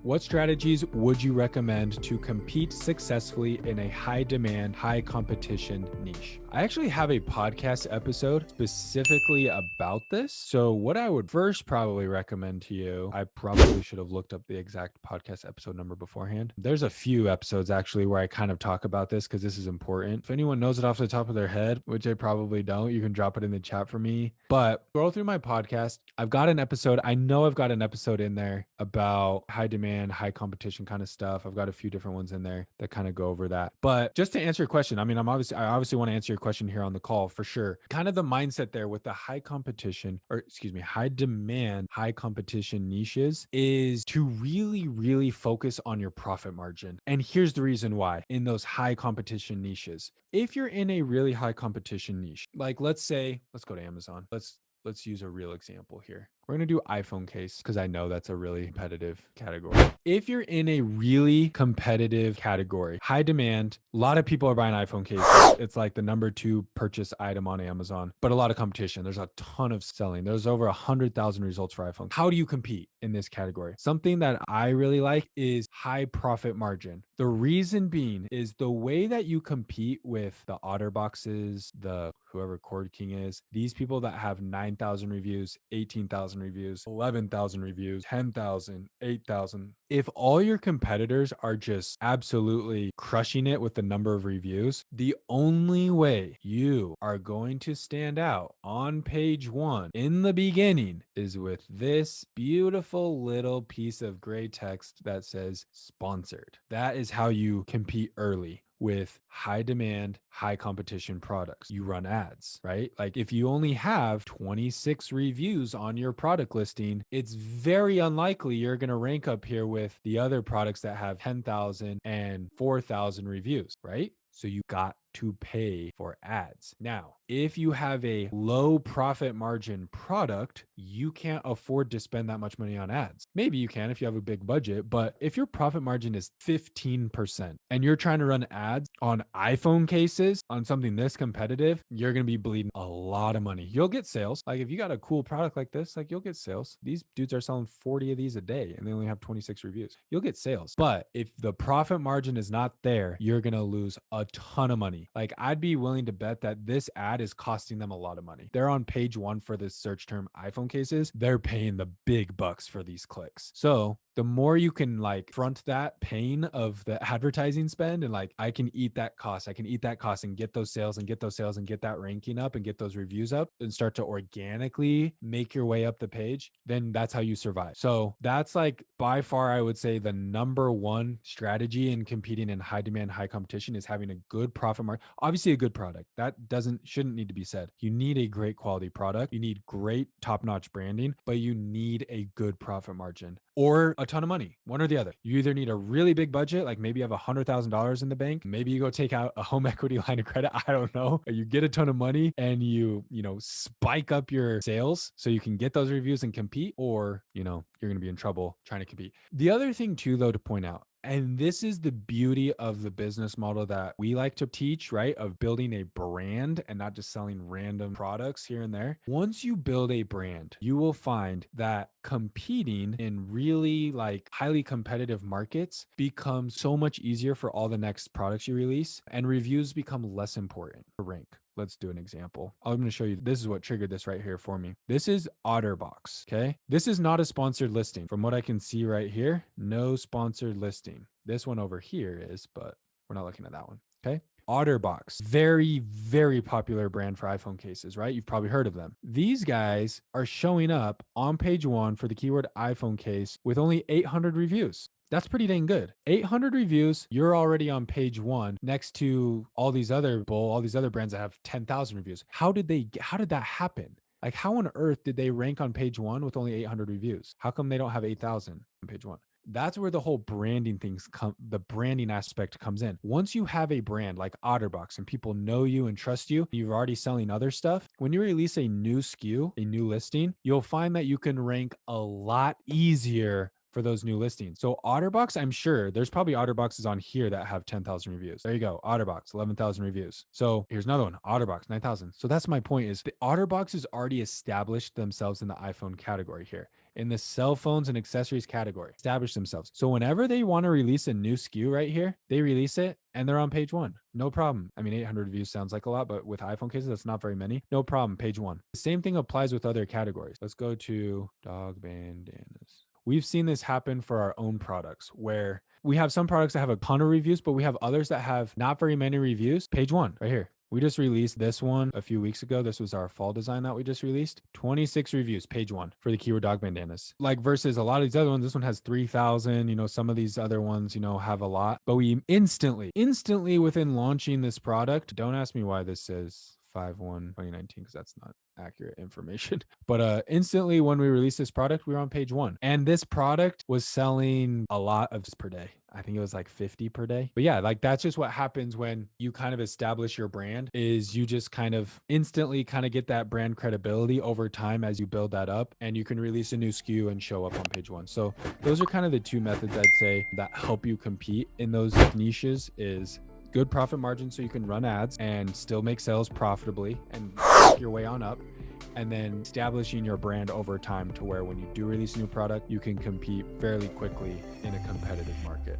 What strategies would you recommend to compete successfully in a high demand, high competition niche? I actually have a podcast episode specifically about this. So what I would first probably recommend to you, I probably should have looked up the exact podcast episode number beforehand. There's a few episodes actually where I kind of talk about this because this is important. If anyone knows it off the top of their head, which I probably don't, you can drop it in the chat for me. But scroll through my podcast. I've got an episode. I know I've got an episode in there about high demand, high competition kind of stuff. I've got a few different ones in there that kind of go over that. But just to answer your question, I mean, I obviously want to answer your question here on the call for sure. Kind of the mindset there with the high competition, or excuse me, high demand, high competition niches is to really, really focus on your profit margin. And here's the reason why in those high competition niches. If you're in a really high competition niche, like let's go to Amazon. Let's use a real example here. We're going to do iPhone case because I know that's a really competitive category. If you're in a really competitive category, high demand, a lot of people are buying iPhone cases. It's like the number 2 purchase item on Amazon, but a lot of competition. There's a ton of selling. There's over 100,000 results for iPhone. How do you compete in this category? Something that I really like is high profit margin. The reason being is the way that you compete with the OtterBoxes, the whoever Cord King is, these people that have 9,000 reviews, 18,000 reviews, 11,000 reviews, 10,000, 8,000. If all your competitors are just absolutely crushing it with the number of reviews, the only way you are going to stand out on page 1 in the beginning is with this beautiful little piece of gray text that says sponsored. That is how you compete early with high demand, high competition products. You run ads, right? Like if you only have 26 reviews on your product listing, it's very unlikely you're going to rank up here with the other products that have 10,000 and 4,000 reviews, right? So you got to pay for ads. Now, if you have a low profit margin product, you can't afford to spend that much money on ads. Maybe you can if you have a big budget, but if your profit margin is 15% and you're trying to run ads on iPhone cases on something this competitive, you're going to be bleeding a lot of money. You'll get sales. Like if you got a cool product like this, like you'll get sales. These dudes are selling 40 of these a day and they only have 26 reviews. You'll get sales. But if the profit margin is not there, you're going to lose a ton of money. Like I'd be willing to bet that this ad is costing them a lot of money. They're on page 1 for this search term iPhone cases. They're paying the big bucks for these clicks. So the more you can like front that pain of the advertising spend and like, I can eat that cost and get those sales and get those sales and get that ranking up and get those reviews up and start to organically make your way up the page, then that's how you survive. So that's like by far, I would say the number 1 strategy in competing in high demand, high competition is having a good profit margin. Obviously a good product that shouldn't need to be said. You need a great quality product. You need great top-notch branding, but you need a good profit margin or a ton of money, one or the other. You either need a really big budget, like maybe you have $100,000 in the bank. Maybe you go take out a home equity line of credit. I don't know. You get a ton of money and you spike up your sales so you can get those reviews and compete, or, you're going to be in trouble trying to compete. The other thing too, though, to point out, and this is the beauty of the business model that we like to teach, right? Of building a brand and not just selling random products here and there. Once you build a brand, you will find that competing in really like highly competitive markets becomes so much easier for all the next products you release, and reviews become less important to rank. Let's do an example. I'm going to show you. This is what triggered this right here for me. This is OtterBox. Okay. This is not a sponsored listing. From what I can see right here, no sponsored listing. This one over here is, but we're not looking at that one. Okay. OtterBox, very, very popular brand for iPhone cases, right? You've probably heard of them. These guys are showing up on page 1 for the keyword iPhone case with only 800 reviews. That's pretty dang good. 800 reviews, you're already on page 1 next to all these other brands that have 10,000 reviews. How did that happen? Like how on earth did they rank on page 1 with only 800 reviews? How come they don't have 8,000 on page 1? That's where the whole branding the branding aspect comes in. Once you have a brand like OtterBox and people know you and trust you, you're already selling other stuff. When you release a new SKU, a new listing, you'll find that you can rank a lot easier for those new listings. So OtterBox, I'm sure there's probably OtterBoxes on here that have 10,000 reviews. There you go. OtterBox, 11,000 reviews. So here's another one, OtterBox, 9,000. So that's my point, is the OtterBoxes already established themselves in the iPhone category here. in the cell phones and accessories category, establish themselves. So whenever they want to release a new SKU right here, they release it and they're on page one. No problem. I mean, 800 views sounds like a lot, but with iPhone cases, that's not very many. No problem. Page one. The same thing applies with other categories. Let's go to dog bandanas. We've seen this happen for our own products where we have some products that have a ton of reviews, but we have others that have not very many reviews. Page one, right here. We just released this one a few weeks ago. This was our fall design that we just released. 26 reviews, page one for the keyword dog bandanas. Like versus a lot of these other ones, this one has 3,000. You know, some of these other ones, you know, have a lot. But we instantly within launching this product, don't ask me why this says 5/1/2019 because that's not accurate information. But instantly when we released this product, we were on page one. And this product was selling a lot of per day. I think it was like 50 per day. But yeah, like that's just what happens when you kind of establish your brand is you just kind of instantly kind of get that brand credibility over time as you build that up and you can release a new SKU and show up on page one. So those are kind of the two methods I'd say that help you compete in those niches is good profit margin so you can run ads and still make sales profitably and work your way on up. And then establishing your brand over time to where when you do release a new product, you can compete fairly quickly in a competitive market.